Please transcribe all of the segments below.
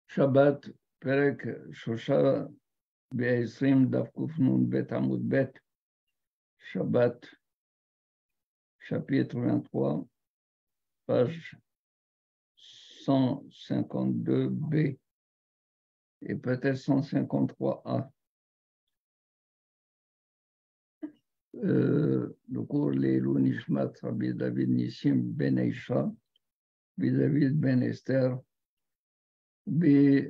Shabbat, Perek, Shosha, Be'esrim, Daf Kuf Nun Bet Amud Bet. Shabbat, chapitre 23, page 152b et peut-être 153a. Le cours Leilou Nishmat Rabbi David Nissim Ben Aisha, Rabbi David Ben Esther, Rabbi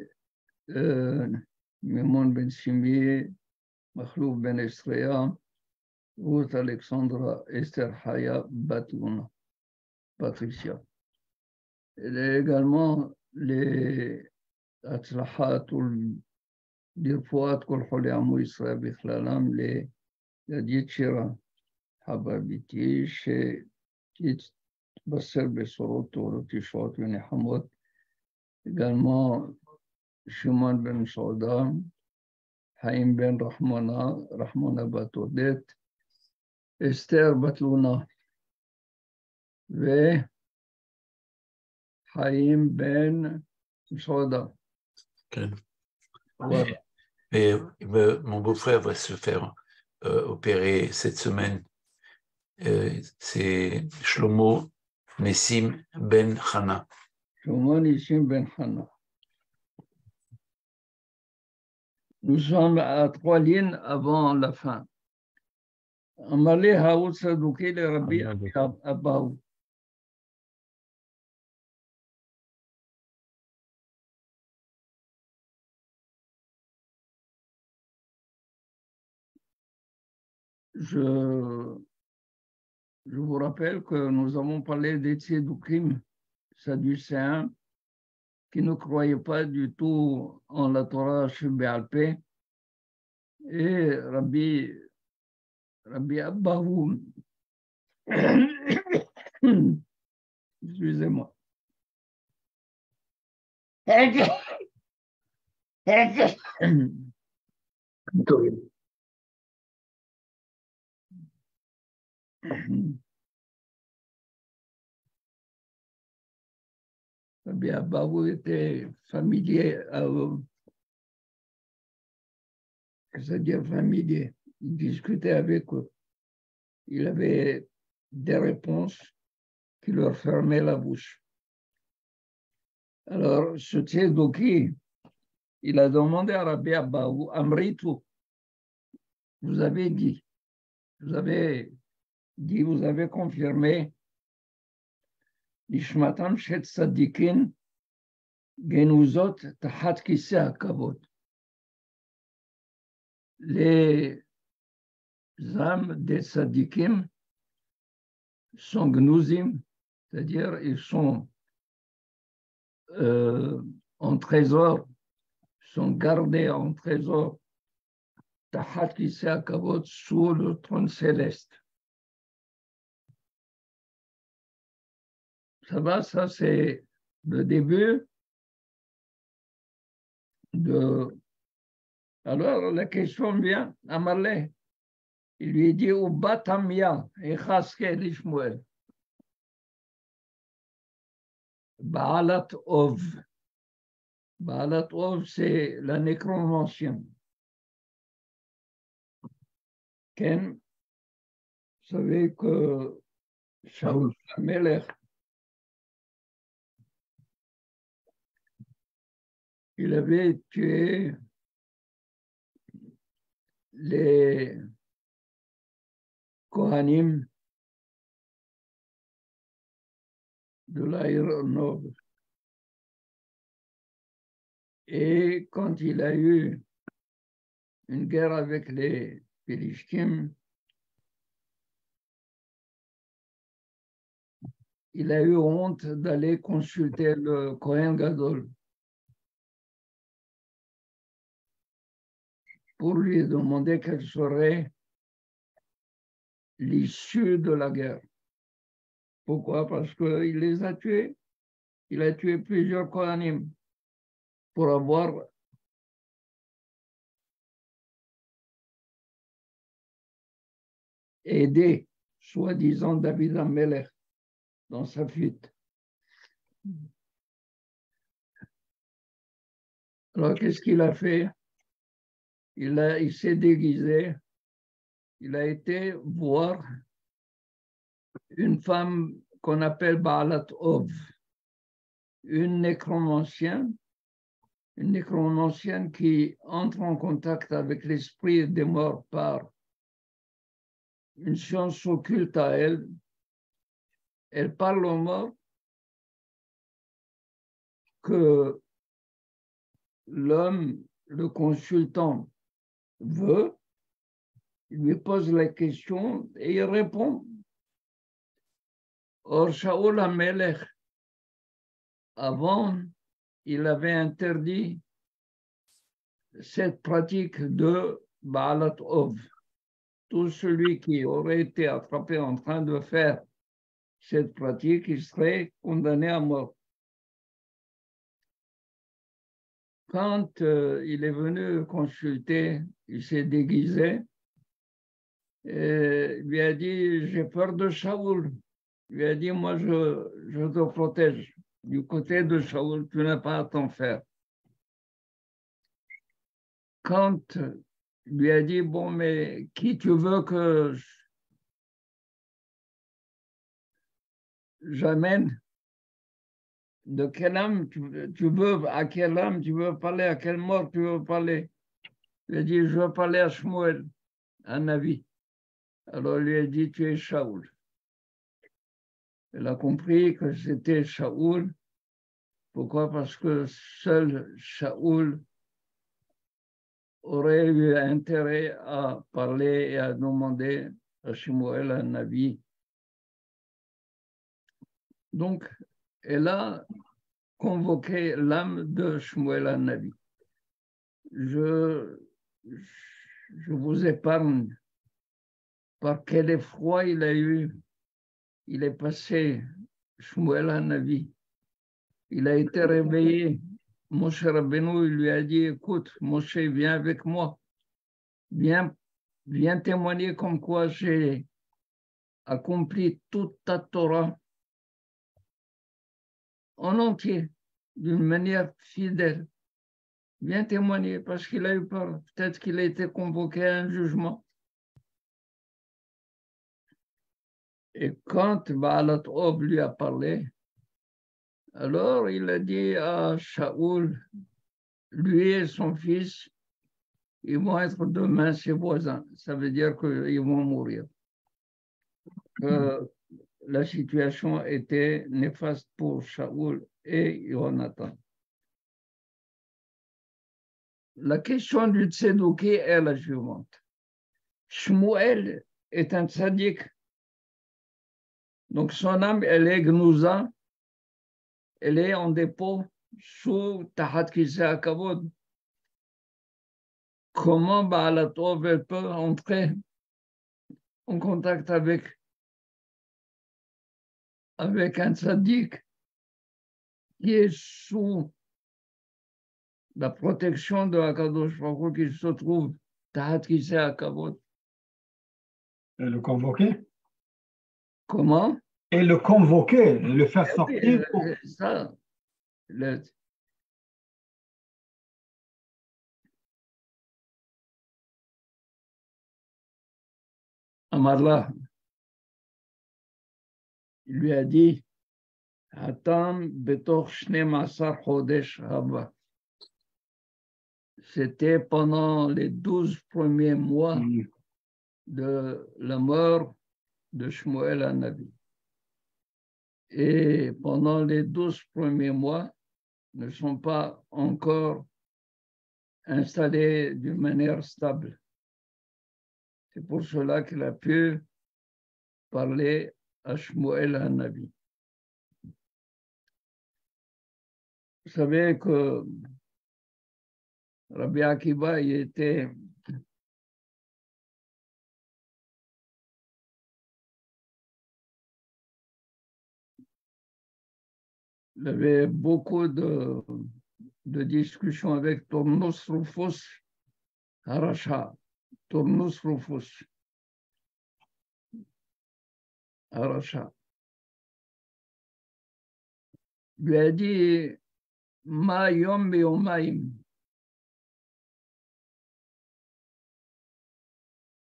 Mimon Ben Shimi, Machlouf Ben Estrea, Ruth Alexandra Esther Haya Batlouna, Patricia. Et également les Atzlahat ou l'Irfouat Kol Chole Amou Israël Bichlalam, les Yadid Shira Hababiti, chez Basser Besorot, Torot, Tishot, Venehamot, également Shimon Ben Sauda, Haïm Ben Rahmana Batodet, Esther Batlouna, ve Haïm Ben Sauda. Okay. Voilà. Mais mon beau-frère va se faire opérer cette semaine. C'est Shlomo Nessim Ben Hana. Shlomo Nessim Ben Hana. Nous sommes à 3 lignes avant la fin. Amalé Haoud Sadouki le Rabbi Abaou. Je vous rappelle que nous avons parlé des Tzedoukim, sadducéens, qui ne croyaient pas du tout en la Torah Shebéalpé, et Rabbi Abaou, excusez-moi. Rabbi Abaou était familier à eux, c'est-à-dire familier. Il discutait avec eux. Il avait des réponses qui leur fermaient la bouche. Alors, ce Tzedouki, il a demandé à Rabbi Abaou, Amritu, vous avez dit, vous avez confirmé, Nishmatan Shet Tzadikin, Genuzot Tahat Kisseh HaKavod. Les âmes des tzadikim sont gnuzim, c'est-à-dire ils sont en trésor, sont gardés en trésor Tahat Kisseh HaKavod, sous le trône céleste. Ça va, ça c'est le début de... Alors la question vient à Marley. Il lui dit au Batamia et Chaskel Ishmuel. Baalat Ov. Baalat Ov, c'est la nécromancie. Ken, vous savez que Shaul Melech, il avait tué les Kohanim de l'aéronautique. Et quand il a eu une guerre avec les Philistins, il a eu honte d'aller consulter le Kohen Gadol pour lui demander quelle serait l'issue de la guerre. Pourquoi? Parce qu'il les a tués. Il a tué plusieurs Kohanim pour avoir aidé, soi-disant, David Amelech dans sa fuite. Alors, qu'est-ce qu'il a fait? Il s'est déguisé. Il a été voir une femme qu'on appelle Baalat Ov, une nécromancienne qui entre en contact avec l'esprit des morts par une science occulte à elle. Elle parle aux morts que l'homme, le consultant, veut, il lui pose la question et il répond. Or, Shaoul HaMelech, avant, il avait interdit cette pratique de Baalat Ov. Tout celui qui aurait été attrapé en train de faire cette pratique, il serait condamné à mort. Quand il est venu consulter, il s'est déguisé et lui a dit, j'ai peur de Shaoul. Il lui a dit, moi, je te protège. Du côté de Shaoul, tu n'as pas à t'en faire. Quand il lui a dit, bon, mais qui tu veux que j'amène? De quelle âme tu veux, à quelle âme tu veux parler, à quelle mort tu veux parler? Il a dit, je veux parler à Shmuel, un Navi. Alors il lui a dit, tu es Shaoul. Elle a compris que c'était Shaoul. Pourquoi? Parce que seul Shaoul aurait eu intérêt à parler et à demander à Shmuel, un Navi. Donc, elle a convoqué l'âme de Shmuel, un Navi. Je vous épargne par quel effroi il a eu. Il est passé, Shmuel HaNavi. Il a été réveillé. Moshe Rabbeinu, il lui a dit, écoute, Moshe, viens avec moi. Viens témoigner comme quoi j'ai accompli toute ta Torah en entier, d'une manière fidèle. Viens témoigner parce qu'il a eu peur. Peut-être qu'il a été convoqué à un jugement. Et quand Baalat Ov lui a parlé, alors il a dit à Shaoul, lui et son fils, ils vont être demain ses voisins. Ça veut dire qu'ils vont mourir. La situation était néfaste pour Shaoul et Jonathan. La question du tzedouki est la suivante. Shmuel est un tzaddik. Donc son âme, elle est gnouza, elle est en dépôt sous Tahat Kisei HaKavod. Comment Baalat Ov peut entrer en contact avec un tzaddik qui est sous la protection de Akadosh Baruch Hu, qui se trouve Tahat Kisei HaKavod. Et le convoquer? Comment? Et le convoquer, le faire sortir. Ça, Amarla, il lui a dit, Atam betoch shne masar chodesh haba. C'était pendant les 12 premiers mois de la mort de Shmuel HaNavi. Et pendant les 12 premiers mois, ne sont pas encore installés d'une manière stable. C'est pour cela qu'il a pu parler à Shmuel HaNavi. Vous savez que Rabbi Akiva, il avait beaucoup de discussions avec Tournus Rufus Harasha. Tournus Rufus Harasha. Lui a dit, Ma yom yomaim,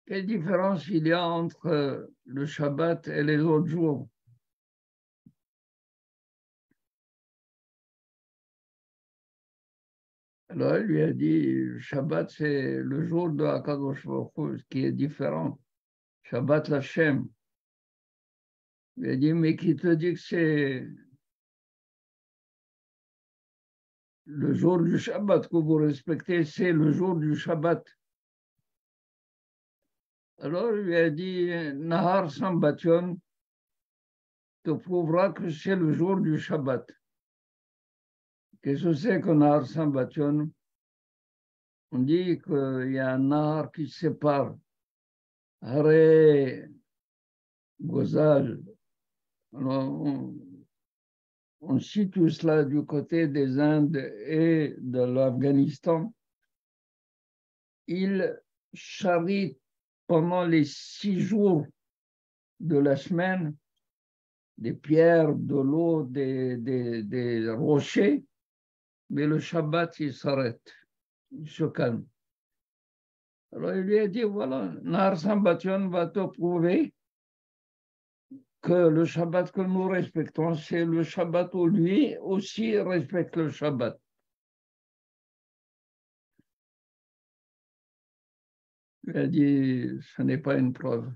quelle différence il y a entre le Shabbat et les autres jours? Alors, il lui a dit, le Shabbat, c'est le jour de Akadosh Baruch Hu, qui est différent. Shabbat l'Hashem. Il a dit, mais qui te dit que c'est le jour du Shabbat que vous respectez, c'est le jour du Shabbat. Alors, il lui a dit, Nahar Sambation te prouvera que c'est le jour du Shabbat. Qu'est-ce que c'est que Nahar Sambation? On dit qu'il y a un Nahar qui sépare Haré, Gozal. Alors, on situe cela du côté des Indes et de l'Afghanistan. Il charrie pendant les 6 jours de la semaine des pierres, de l'eau, des rochers, mais le Shabbat, il s'arrête, il se calme. Alors il lui a dit, voilà, Nahar Sambation va te prouver que le Shabbat que nous respectons, c'est le Shabbat où lui aussi respecte le Shabbat. Il a dit, ce n'est pas une preuve.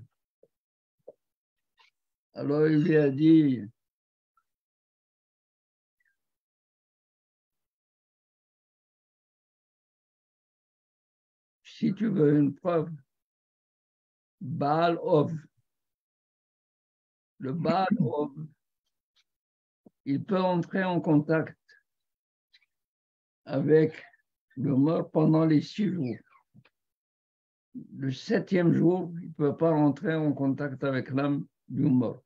Alors il lui a dit, si tu veux une preuve, Baal Ov. Le Baal Ov, il peut entrer en contact avec le mort pendant les 6 jours. Le 7e jour, il ne peut pas rentrer en contact avec l'âme du mort.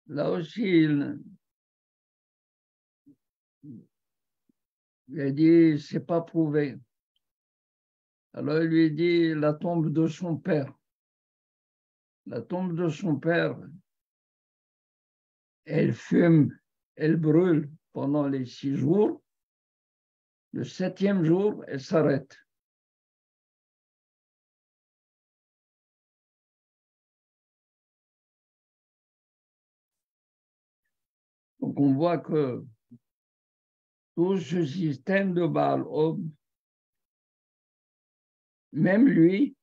Là aussi, il a dit, c'est pas prouvé. Alors il lui a dit, la tombe de son père. La tombe de son père, elle fume, elle brûle pendant les 6 jours. Le 7e jour, elle s'arrête. Donc on voit que tout ce système de Baal Ov, même lui,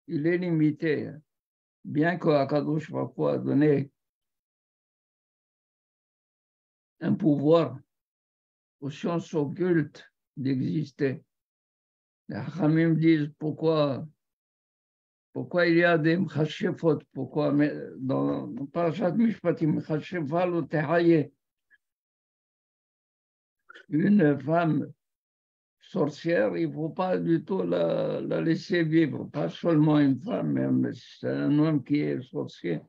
il est limité. Bien que Akadosh Baruch Hu a donné un pouvoir aux sciences occultes d'exister. Les Hachamim disent pourquoi il y a des Mchashefot, pourquoi dans Parashat Mishpatim, Mchashefa lo tehaye, une femme sorcière, il ne faut pas du tout la laisser vivre, pas seulement une femme, mais c'est un homme qui est sorcier.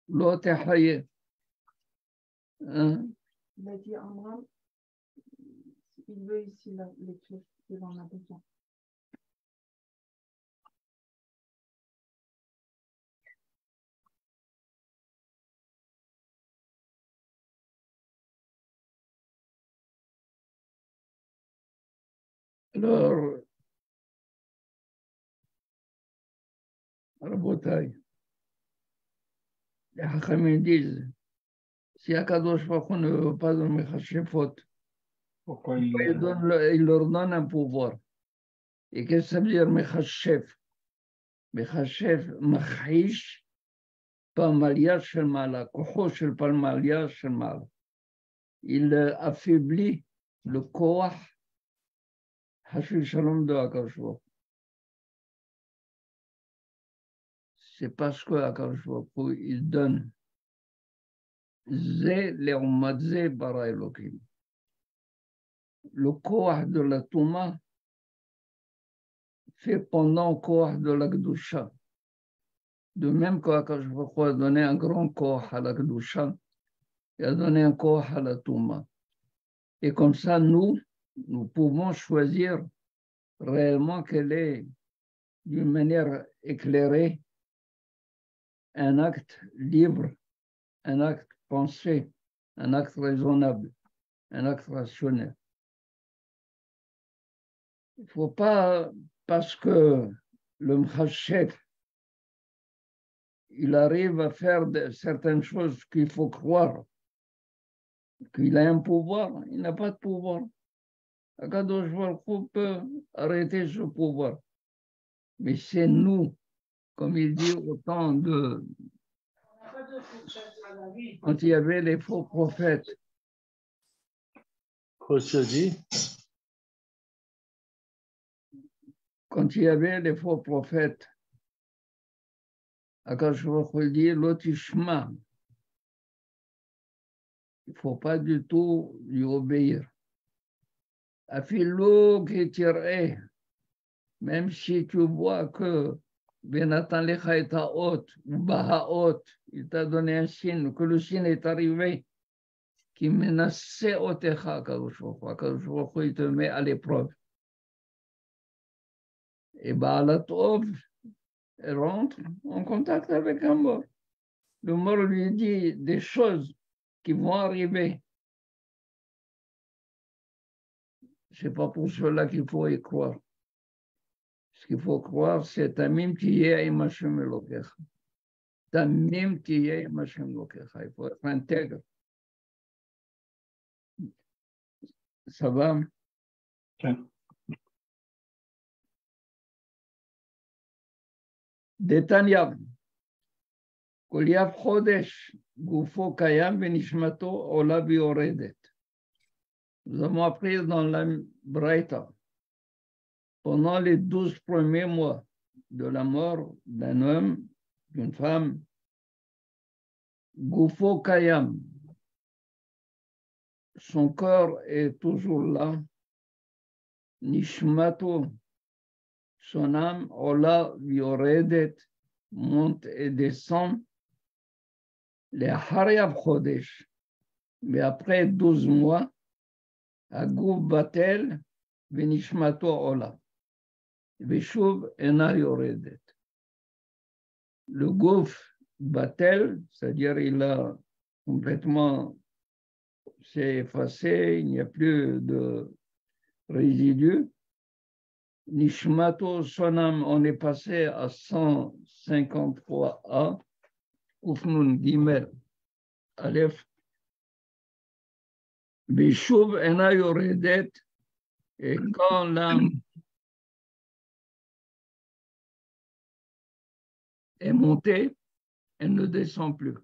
Lo tehaye. Hein? Il a dit Amram, il veut ici l'écrire, il en a besoin. Alors, Rabotai, les Hachamim disent, si Akadosh Baruch Hu ne veut pas de Mechashefot, Pourquoi il leur donne un pouvoir. Et qu'est-ce que ça veut dire Mechashef? Mechashef, Machish, Palmalia Shel Mala, Kocho Shel Palmalia Shel Mala. Il affaiblit le Koach Hashil Shalom de Akadosh Baruch Hu. C'est parce que Akadosh Baruch Hu, il donne Zé Leomadze Bara Elohim. Le Koach de la Touma fait pendant le Koach de la Kedusha. De même qu'Akadosh Baruch Hu a donné un grand Koach à la Kedusha, il a donné un Koach à la Touma. Et comme ça, nous pouvons choisir réellement quel est, d'une manière éclairée, un acte libre, un acte pensé, un acte raisonnable. un acte rationnel. Il ne faut pas, parce que le Mchashek, il arrive à faire certaines choses qu'il faut croire, qu'il a un pouvoir, il n'a pas de pouvoir. Akadosh Baruch Hu peut arrêter ce pouvoir. Mais c'est nous, comme il dit au temps de... Quand il y avait les faux prophètes, quand il y avait les faux prophètes, Akadosh Baruch Hu dit l'otishma. Il ne faut pas du tout lui obéir. Afilo ketir'eh, même si tu vois que Benatan lecha et ha'ot, ou baha'ot, il t'a donné un signe, que le signe est arrivé, qui menace otecha, Kadosh Baruch Hu, il te met à l'épreuve. Et Ba'alat Ov, elle rentre en contact avec un mort. Le mort lui dit des choses qui vont arriver. Ce n'est pas pour cela qu'il faut y croire. Ce qu'il faut croire, c'est Tamim Tiyeh im Hashem Elokecha. Tamim Tiyeh im Hashem Elokecha. Il faut être intègre. Ça va? Okay. Detanya. Kol yav chodesh gufo kayam venishmato ola vioredet. Nous avons appris dans la Braïta, pendant les 12 premiers mois de la mort d'un homme, d'une femme, Gufo Kayam, son corps est toujours là, Nishmato, son âme, Ola Vioredet, monte et descend, les Hariav Chodesh, mais après 12 mois, Aguf Batel, Venishmato Ola. Veshuv ena yoredet. Le gouf batel, c'est-à-dire il a complètement s'est effacé, il n'y a plus de résidus. Nishmato sonam, on est passé à 153A, Ufnun Gimel, Aleph. Veshuv ena yoredet, et quand l'âme est montée, elle ne descend plus.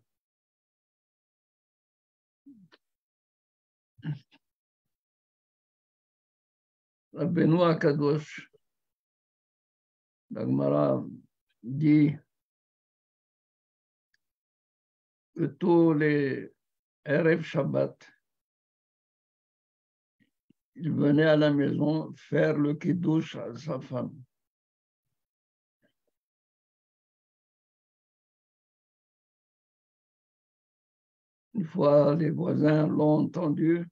Rabbeinu Akadosh, la Gemara dit que tous les Erev Shabbat, il venait à la maison faire le kiddush à sa femme. Une fois, les voisins l'ont entendu,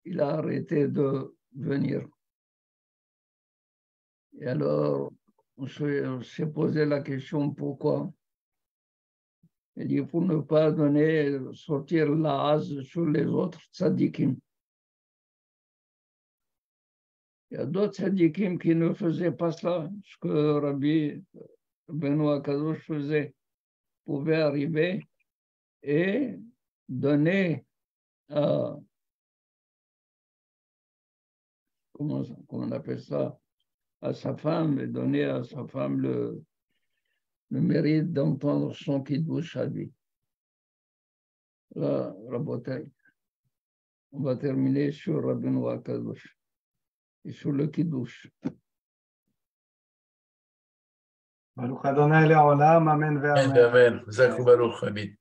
il a arrêté de venir. Et alors, on s'est posé la question pourquoi. Il dit pour ne pas sortir la hase sur les autres tzadikim. Il y a d'autres tzadikim qui ne faisaient pas ça, ce que Rabbi Benoît Kadosh faisait, pouvait arriver et donner à, comment on appelle ça, à sa femme, et donner à sa femme le mérite d'entendre son kiddush à lui. Là, Rabotai, on va terminer sur Rabbeinu Akadosh et sur le kiddush. Baruch Adonai Le'olam, Amen ve'amen. Amen. Zakou Baruch, Rabbi.